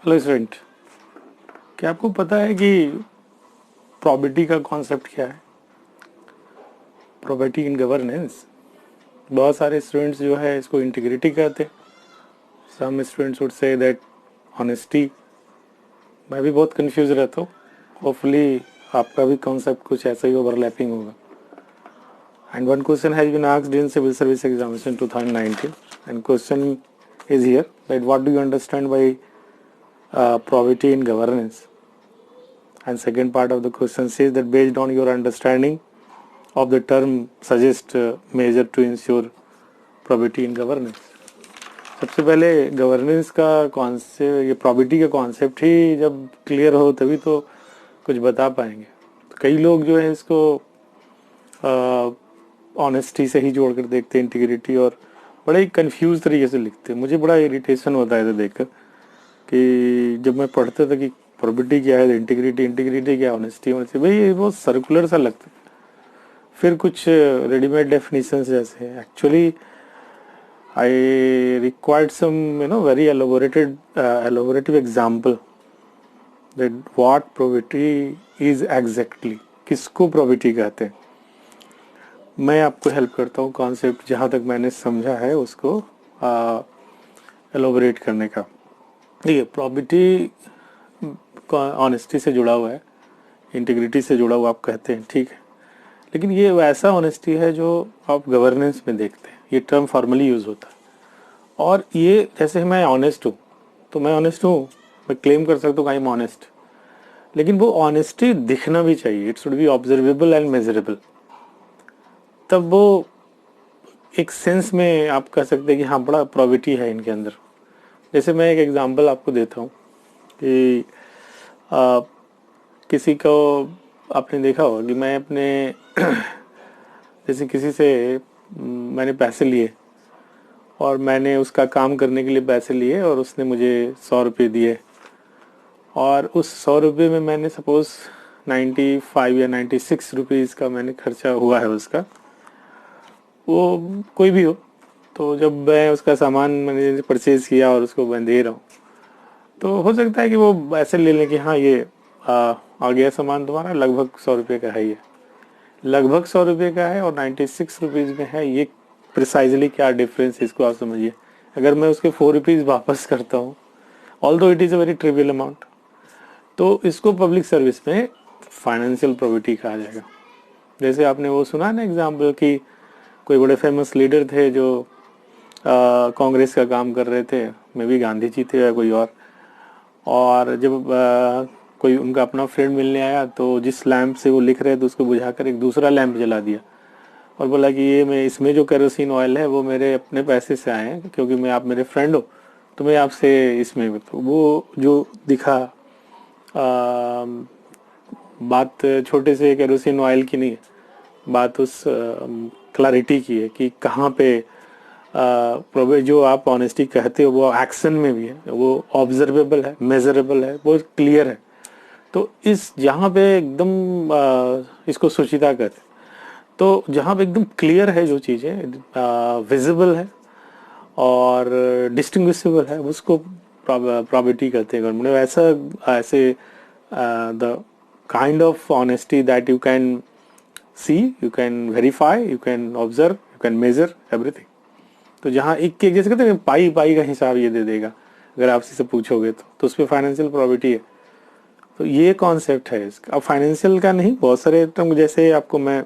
Hello student, क्या आपको पता है कि प्रॉपर्टी का कॉन्सेप्ट क्या है? Property in governance. बहुत सारे स्टूडेंट्स जो है इसको इंटीग्रिटी कहते हैं। Some students would say that honesty. मैं भी बहुत कंफ्यूज रहता हूँ। होपफुली आपका भी कॉन्सेप्ट कुछ ऐसा ही ओवरलैपिंग होगा। And one question has been asked in civil service examination 2019 and question is here that what do you understand by property in governance, and second part of the question says that based on your understanding of the term suggest measure to ensure probity in governance। सबसे पहले governance का concept, ये property का concept ही जब clear हो तभी तो कुछ बता पाएंगे। तो कई लोग जो है इसको ऑनेस्टी से ही जोड़ कर देखते हैं, इंटीग्रिटी, और बड़े ही कंफ्यूज तरीके से लिखते हैं। मुझे बड़ा इरिटेशन होता है इसे देखकर कि जब मैं पढ़ता था कि प्रॉपर्टी क्या है, इंटीग्रिटी, इंटीग्रिटी क्या, ऑनेस्टी, ऑनेस्टी, भाई ये बहुत सर्कुलर सा लगता है। फिर कुछ रेडीमेड डेफिनेशंस जैसे actually I required some very elaborative example that what property is exactly, किसको प्रॉपर्टी कहते हैं। मैं आपको हेल्प करता हूँ कॉन्सेप्ट जहाँ तक मैंने समझा है उसको एलोबरेट करने का। देखिए, प्रॉपर्टी ऑनेस्टी से जुड़ा हुआ है, इंटीग्रिटी से जुड़ा हुआ आप कहते हैं, ठीक है, लेकिन ये वैसा ऑनेस्टी है जो आप गवर्नेंस में देखते हैं। ये टर्म फॉर्मली यूज होता है। और ये जैसे मैं ऑनेस्ट हूँ तो मैं ऑनेस्ट हूँ, मैं क्लेम कर सकता हूँ आई एम ऑनेस्ट, लेकिन वो ऑनेस्टी दिखना भी चाहिए। It should be observable and measurable. तब वो एक सेंस में आप कह सकते हैं कि हाँ, बड़ा प्रॉपर्टी है इनके अंदर। जैसे मैं एक एग्जांपल आपको देता हूँ कि किसी को आपने देखा होगा कि मैं अपने जैसे किसी से मैंने पैसे लिए और मैंने उसका काम करने के लिए पैसे लिए और उसने मुझे 100 रुपये दिए, और उस 100 रुपये में मैंने सपोज 95 या 96 रुपीज़ का मैंने खर्चा हुआ है उसका, वो कोई भी हो। तो जब मैं उसका सामान मैंने परचेज़ किया और उसको मैं दे रहा हूँ, तो हो सकता है कि वो ऐसे ले लें कि हाँ, ये आ गया सामान तुम्हारा, लगभग 100 रुपये का है। ये लगभग 100 रुपये का है और 96 रुपीज़ में है, ये प्रिसाइजली क्या डिफरेंस है इसको आप समझिए। अगर मैं उसके 4 रुपीज़ वापस करता हूँ, although it is a very trivial amount, तो इसको पब्लिक सर्विस में फाइनेंशियल प्रॉपर्टी कहा जाएगा। जैसे आपने वो सुना ना एग्जाम्पल कि कोई बड़े फेमस लीडर थे जो कांग्रेस का काम कर रहे थे, मे बी गांधी जी थे या कोई और जब कोई उनका अपना फ्रेंड मिलने आया तो जिस लैंप से वो लिख रहे थे उसको बुझाकर एक दूसरा लैंप जला दिया और बोला कि ये मैं इसमें जो केरोसिन ऑयल है वो मेरे अपने पैसे से आए हैं, क्योंकि मैं आप मेरे फ्रेंड हो तो मैं आपसे इसमें, तो वो जो दिखा बात छोटे से केरोसिन ऑयल की नहीं है, बात उस क्लैरिटी की है कि कहाँ पे जो आप ऑनेस्टी कहते हो वो एक्शन में भी है, वो ऑब्जर्वेबल है, मेजरेबल है, वो क्लियर है। तो इस जहाँ पे एकदम इसको सुचिता कहते हैं, तो जहाँ पे एकदम क्लियर है जो चीज़ें विजिबल है और डिस्टिंग्विशेबल है, उसको प्रॉपर्टी कहते हैं। मतलब ऐसा ऐसे the kind of honesty that you can see, you can verify, you can observe, you can measure everything. तो जहाँ एक एक जैसे कहते हैं पाई पाई का हिसाब ये दे देगा अगर आप से पूछोगे तो उस पर फाइनेंशियल प्रॉपर्टी है। तो ये कॉन्सेप्ट है इसका। अब फाइनेंशियल का नहीं, बहुत सारे टर्म जैसे आपको मैं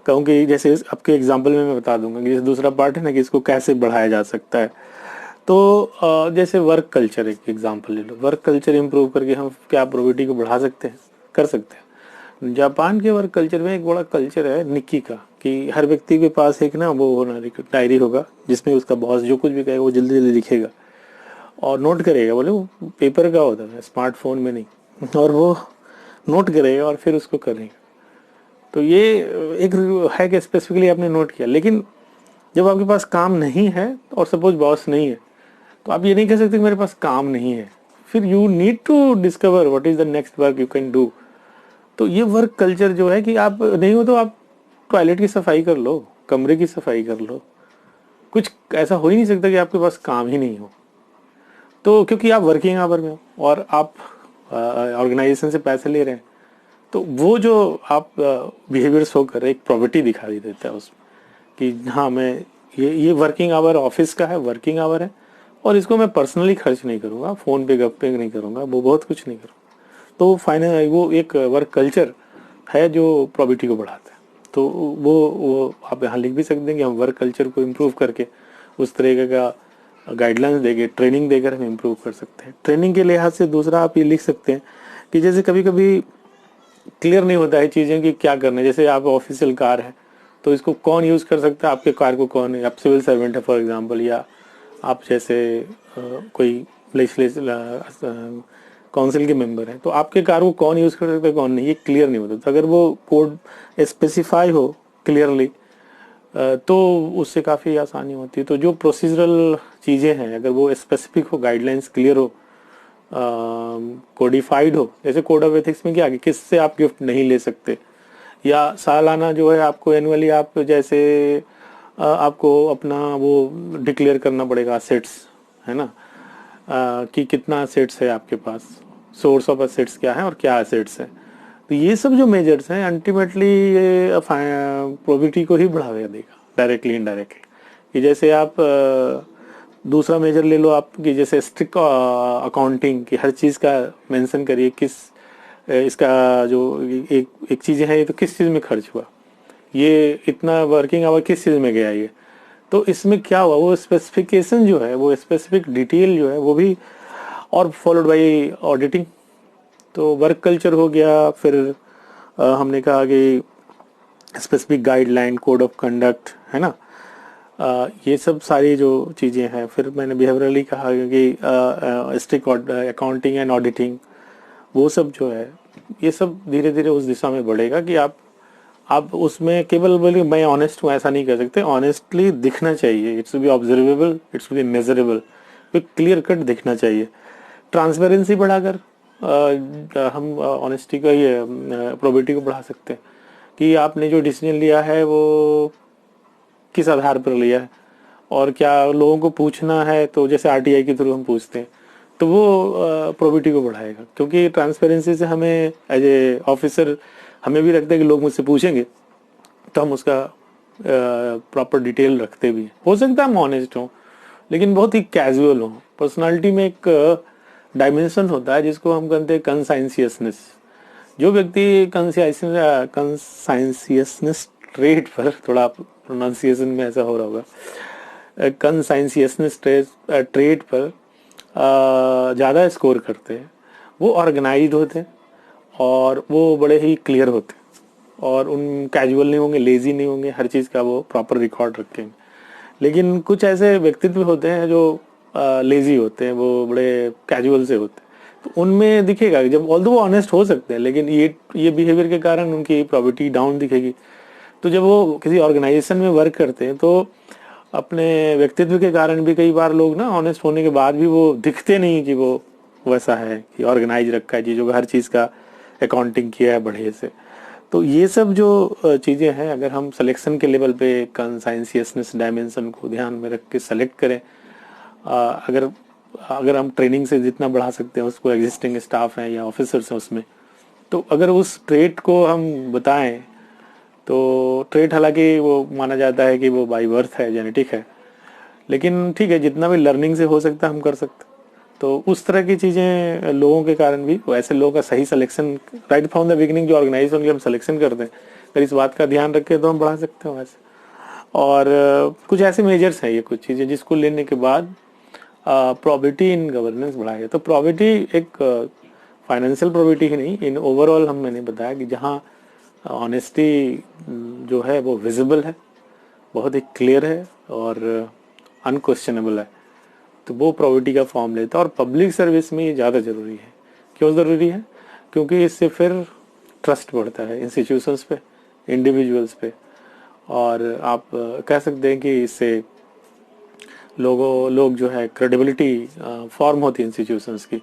कहूँ कि जैसे आपके एग्जांपल में मैं बता दूंगा कि जैसे दूसरा पार्ट है ना कि इसको कैसे बढ़ाया जा सकता है। तो जैसे वर्क कल्चर एक एग्जांपल ले लो। वर्क कल्चर इंप्रूव करके हम क्या प्रॉपर्टी को बढ़ा सकते हैं, कर सकते हैं। जापान के वर्क कल्चर में एक बड़ा कल्चर है निक्की का, कि हर व्यक्ति के पास एक ना वो होना डायरी होगा जिसमें उसका बॉस जो कुछ भी कहेगा वो जल्दी जल्दी लिखेगा और नोट करेगा। बोले वो पेपर का होता है, स्मार्टफोन में नहीं, और वो नोट करेगा और फिर उसको करेगा। तो ये एक है कि स्पेसिफिकली आपने नोट किया, लेकिन जब आपके पास काम नहीं है और सपोज बॉस नहीं है तो आप ये नहीं कह सकते कि मेरे पास काम नहीं है। फिर you need to discover what is the next work you can do. तो ये वर्क कल्चर जो है कि आप नहीं हो तो आप टॉयलेट की सफाई कर लो, कमरे की सफाई कर लो, कुछ ऐसा हो ही नहीं सकता कि आपके पास काम ही नहीं हो। तो क्योंकि आप वर्किंग आवर में हो और आप ऑर्गेनाइजेशन से पैसे ले रहे हैं, तो वो जो आप बिहेवियर शो कर रहे हैं एक प्रॉपर्टी दिखाई देता है उसमें कि हाँ मैं ये वर्किंग आवर ऑफिस का है, वर्किंग आवर है, और इसको मैं पर्सनली खर्च नहीं करूँगा, फ़ोन पे गप्पे नहीं करूँगा, वो बहुत कुछ नहीं करूँगा। तो फाइनल वो एक वर्क कल्चर है जो प्रॉपर्टी को बढ़ाता है। तो वो आप यहाँ लिख भी सकते हैं कि हम वर्क कल्चर को इम्प्रूव करके उस तरीके का गाइडलाइंस देके ट्रेनिंग देकर हम इम्प्रूव कर सकते हैं। ट्रेनिंग के लिहाज से दूसरा आप ये लिख सकते हैं कि जैसे कभी कभी क्लियर नहीं होता है चीज़ें कि क्या करना है। जैसे आप ऑफिशियल कार है तो इसको कौन यूज़ कर सकता है, आपके कार को कौन, आप सिविल सर्वेंट है फॉर एग्जांपल, या आप जैसे कोई लेजिस्लेटिव काउंसिल के मेंबर हैं, तो आपके कार को कौन यूज़ कर सकता है कौन नहीं, ये क्लियर नहीं होता। तो अगर वो कोड स्पेसिफाई हो क्लियरली तो उससे काफ़ी आसानी होती है। तो जो प्रोसीजरल चीज़ें हैं अगर वो स्पेसिफिक हो, गाइडलाइंस क्लियर हो, कोडिफाइड हो, जैसे कोड ऑफ एथिक्स में क्या कि किससे आप गिफ्ट नहीं ले सकते, या सालाना जो है आपको एनुअली आप जैसे आपको अपना वो डिक्लेयर करना पड़ेगा असेट्स, है ना, कि कितना असेट्स है आपके पास, सोर्स ऑफ असेट्स क्या है और क्या असेट्स है। तो ये सब जो मेजर्स हैं अल्टीमेटली ये प्रोबेबिलिटी को ही बढ़ावा देगा डायरेक्टली इनडायरेक्टली। कि जैसे आप दूसरा मेजर ले लो आप कि जैसे स्ट्रिक्ट अकाउंटिंग की हर चीज़ का मेंशन करिए, किस इसका जो एक चीज़ है ये तो किस चीज़ में खर्च हुआ, ये इतना वर्किंग आवर किस चीज़ में गया ये। तो इसमें क्या हुआ वो स्पेसिफिकेशन जो है, वो स्पेसिफिक डिटेल जो है वो भी, और फॉलोड बाय ऑडिटिंग। तो वर्क कल्चर हो गया, फिर हमने कहा कि specific guideline, code of conduct, है ना, ये सब सारी जो चीज़ें हैं। फिर मैंने बिहेवियरली कहा कि स्ट्रिक्ट अकाउंटिंग एंड ऑडिटिंग, वो सब जो है ये सब धीरे धीरे उस दिशा में बढ़ेगा कि आप उसमें केवल बोले मैं ऑनेस्ट हूँ ऐसा नहीं कर सकते। ऑनेस्टली दिखना चाहिए, it's be observable, it's be measurable, clear cut दिखना चाहिए। ट्रांसपेरेंसी बढ़ाकर हम ऑनेस्टी का ये प्रोबेबिलिटी को बढ़ा सकते हैं कि आपने जो डिसीजन लिया है वो किस आधार पर लिया है, और क्या लोगों को पूछना है तो जैसे आरटीआई के थ्रू हम पूछते हैं तो वो प्रोबेबिलिटी को बढ़ाएगा। क्योंकि ट्रांसपेरेंसी से हमें एज ए ऑफिसर हमें भी लगता है कि लोग मुझसे पूछेंगे तो हम उसका प्रॉपर डिटेल रखते भी हैं। हो सकता है हम ऑनेस्ट हों लेकिन बहुत ही कैजुअल हों। पर्सनालिटी में एक डायमेंशन होता है जिसको हम कहते हैं कंसाइंसियसनेस। जो व्यक्ति कंसाइंसियसनेस ट्रेट पर, थोड़ा प्रोनाउंसिएशन में ऐसा हो रहा होगा, कंसाइंसियसनेस ट्रेट पर ज़्यादा स्कोर करते हैं, वो ऑर्गेनाइज्ड होते हैं और वो बड़े ही क्लियर होते हैं, और उन कैजुअल नहीं होंगे, लेजी नहीं होंगे, हर चीज़ का वो प्रॉपर रिकॉर्ड रखेंगे। लेकिन कुछ ऐसे व्यक्तित्व होते हैं जो लेजी होते हैं, वो बड़े कैजुअल से होते हैं, तो उनमें दिखेगा जब ऑल्दो वो ऑनेस्ट हो सकते हैं लेकिन ये बिहेवियर के कारण उनकी प्रोबेबिलिटी डाउन दिखेगी। तो जब वो किसी ऑर्गेनाइजेशन में वर्क करते हैं तो अपने व्यक्तित्व के कारण भी कई बार लोग ना ऑनेस्ट होने के बाद भी वो दिखते नहीं कि वो वैसा है कि ऑर्गेनाइज रखा है चीज़ों का, हर चीज़ का अकाउंटिंग किया है बढ़िया से। तो ये सब जो चीज़ें हैं अगर हम सिलेक्शन के लेवल पे कंसाइंसियसनेस डायमेंशन को ध्यान में रख के सेलेक्ट करें, अगर हम ट्रेनिंग से जितना बढ़ा सकते हैं उसको, एग्जिस्टिंग स्टाफ हैं या ऑफिसर्स हैं उसमें, तो अगर उस ट्रेट को हम बताएं तो ट्रेट हालांकि वो माना जाता है कि वो बाई बर्थ है, जेनेटिक है, लेकिन ठीक है जितना भी लर्निंग से हो सकता है हम कर सकते। तो उस तरह की चीज़ें लोगों के कारण भी ऐसे लोगों का सही selection right from the beginning जो ऑर्गेनाइजेशन की हम सिलेक्शन करते हैं, अगर इस बात का ध्यान रखें तो हम बढ़ा सकते हैं वैसे। और कुछ ऐसे मेजर्स हैं, ये कुछ चीज़ें जिसको लेने के बाद प्रोबेबिलिटी इन गवर्नेंस बढ़ाएगा। तो प्रोबेबिलिटी एक फाइनेंशियल प्रोबेबिलिटी ही नहीं, इन ओवरऑल मैंने बताया कि जहाँ ऑनेस्टी जो है वो विजिबल है, बहुत ही क्लियर है और अनक्वेश्चनेबल है, तो वो प्रोबेबिलिटी का फॉर्म लेता है। और पब्लिक सर्विस में ये ज़्यादा ज़रूरी है। क्यों ज़रूरी है? क्योंकि इससे फिर ट्रस्ट बढ़ता है इंस्टीट्यूशंस पे, इंडिविजुअल्स पे, और आप कह सकते हैं कि इससे लोग जो है क्रेडिबिलिटी फॉर्म होती है इंस्टीट्यूशंस की,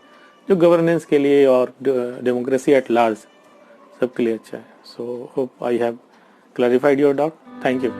जो गवर्नेंस के लिए और डेमोक्रेसी एट लार्ज सबके लिए अच्छा है। So hope I have clarified your doubt. Thank you.